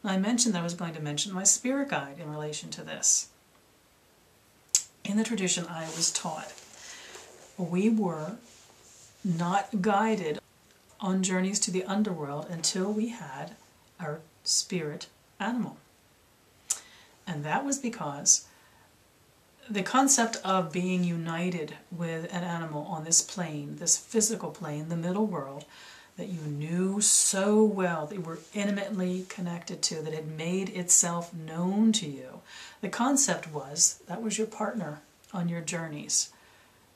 I mentioned that I was going to mention my spirit guide in relation to this. In the tradition I was taught, we were not guided on journeys to the underworld until we had our spirit animal. And that was because the concept of being united with an animal on this plane, this physical plane, the middle world, that you knew so well, that you were intimately connected to, that had made itself known to you. The concept was that was your partner on your journeys.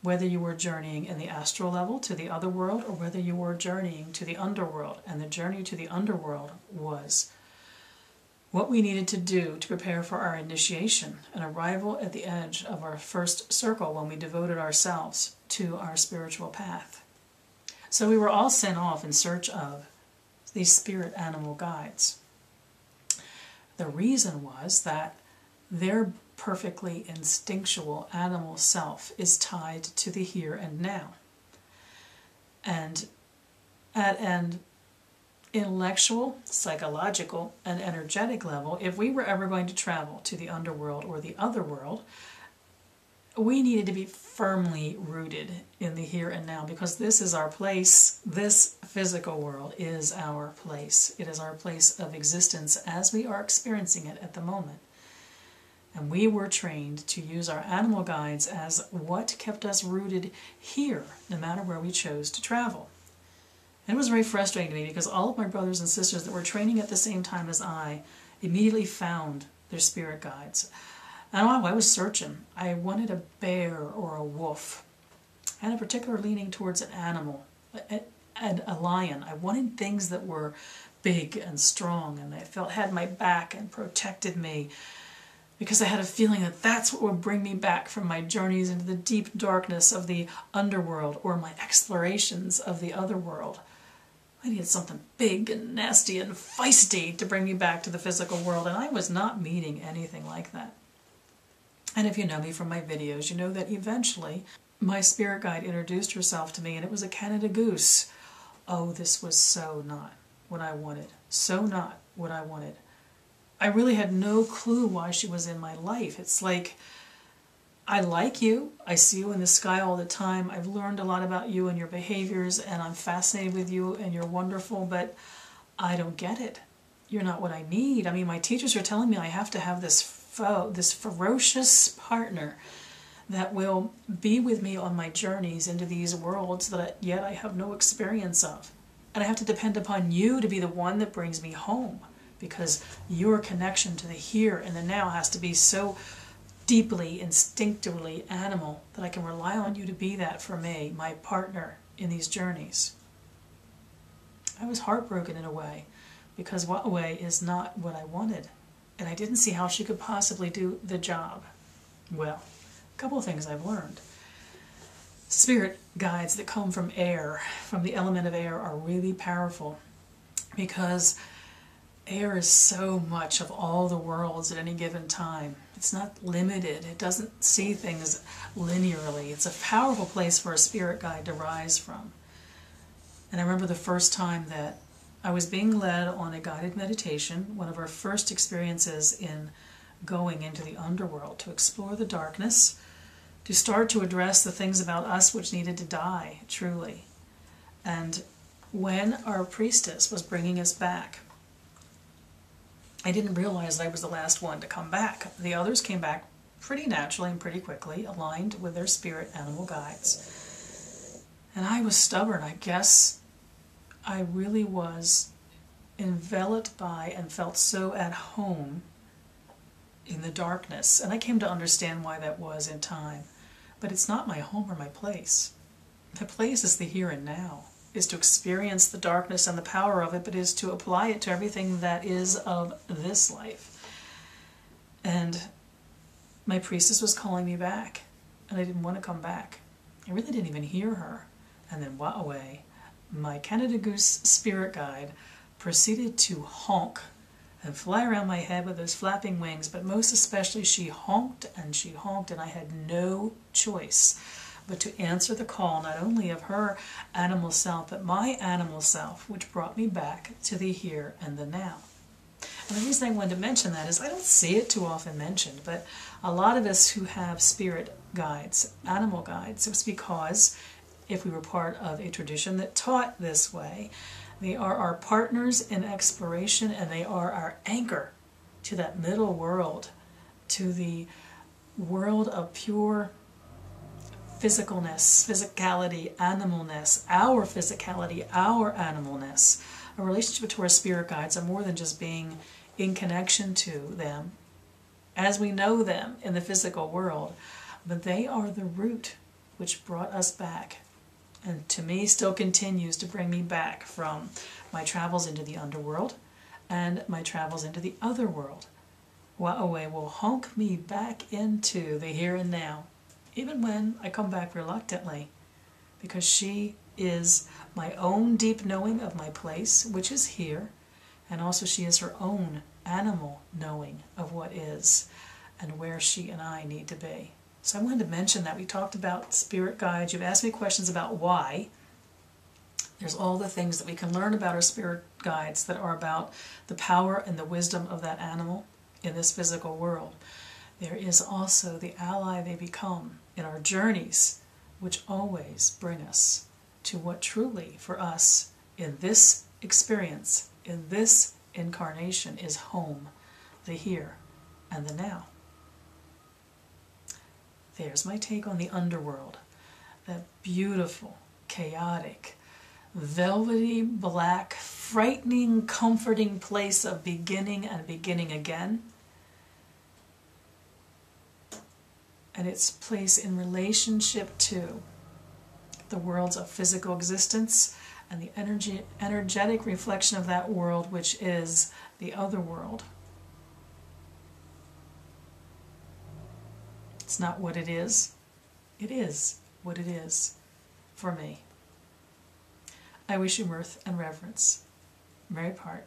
Whether you were journeying in the astral level to the other world, or whether you were journeying to the underworld. And the journey to the underworld was what we needed to do to prepare for our initiation, an arrival at the edge of our first circle when we devoted ourselves to our spiritual path. So we were all sent off in search of these spirit animal guides. The reason was that their perfectly instinctual animal self is tied to the here and now. And at an intellectual, psychological, and energetic level, if we were ever going to travel to the underworld or the other world, we needed to be firmly rooted in the here and now, because this is our place. This physical world is our place. It is our place of existence as we are experiencing it at the moment. And we were trained to use our animal guides as what kept us rooted here, no matter where we chose to travel. And it was very frustrating to me because all of my brothers and sisters that were training at the same time as I immediately found their spirit guides. And I was searching. I wanted a bear or a wolf. I had a particular leaning towards an animal, a lion. I wanted things that were big and strong and I felt had my back and protected me, because I had a feeling that that's what would bring me back from my journeys into the deep darkness of the underworld or my explorations of the other world. I needed something big and nasty and feisty to bring me back to the physical world, and I was not meeting anything like that. And if you know me from my videos, you know that eventually my spirit guide introduced herself to me, and it was a Canada goose. Oh, this was so not what I wanted. So not what I wanted. I really had no clue why she was in my life. It's like, I like you, I see you in the sky all the time, I've learned a lot about you and your behaviors, and I'm fascinated with you and you're wonderful, but I don't get it. You're not what I need. I mean, my teachers are telling me I have to have this ferocious partner that will be with me on my journeys into these worlds that yet I have no experience of. And I have to depend upon you to be the one that brings me home, because your connection to the here and the now has to be so deeply, instinctively animal that I can rely on you to be that for me, my partner in these journeys. I was heartbroken in a way, because what way is not what I wanted, and I didn't see how she could possibly do the job. Well, a couple of things I've learned. Spirit guides that come from air, from the element of air, are really powerful, because air is so much of all the worlds at any given time. It's not limited. It doesn't see things linearly. It's a powerful place for a spirit guide to rise from. And I remember the first time that I was being led on a guided meditation, one of our first experiences in going into the underworld to explore the darkness, to start to address the things about us which needed to die, truly. And when our priestess was bringing us back, I didn't realize I was the last one to come back. The others came back pretty naturally and pretty quickly, aligned with their spirit animal guides. And I was stubborn. I guess I really was enveloped by and felt so at home in the darkness. And I came to understand why that was in time. But it's not my home or my place. The place is the here and now, is to experience the darkness and the power of it, but is to apply it to everything that is of this life. And my priestess was calling me back, and I didn't want to come back. I really didn't even hear her. And then away, my Canada Goose spirit guide proceeded to honk and fly around my head with those flapping wings, but most especially she honked, and I had no choice but to answer the call, not only of her animal self, but my animal self, which brought me back to the here and the now. And the reason I wanted to mention that is I don't see it too often mentioned, but a lot of us who have spirit guides, animal guides, it's because if we were part of a tradition that taught this way, they are our partners in exploration, and they are our anchor to that middle world, to the world of pure physicalness, physicality, animalness, our physicality, our animalness. A relationship to our spirit guides are more than just being in connection to them as we know them in the physical world, but they are the root which brought us back, and to me still continues to bring me back from my travels into the underworld and my travels into the other world. Wa'away will honk me back into the here and now, even when I come back reluctantly, because she is my own deep knowing of my place, which is here, and also she is her own animal knowing of what is and where she and I need to be. So I wanted to mention that. We talked about spirit guides. You've asked me questions about why. There's all the things that we can learn about our spirit guides that are about the power and the wisdom of that animal in this physical world. There is also the ally they become in our journeys, which always bring us to what truly for us in this experience, in this incarnation, is home, the here and the now. There's my take on the underworld, that beautiful, chaotic, velvety black, frightening, comforting place of beginning and beginning again, and its place in relationship to the worlds of physical existence and the energetic reflection of that world, which is the other world. It's not what it is what it is for me. I wish you mirth and reverence. Mary Part.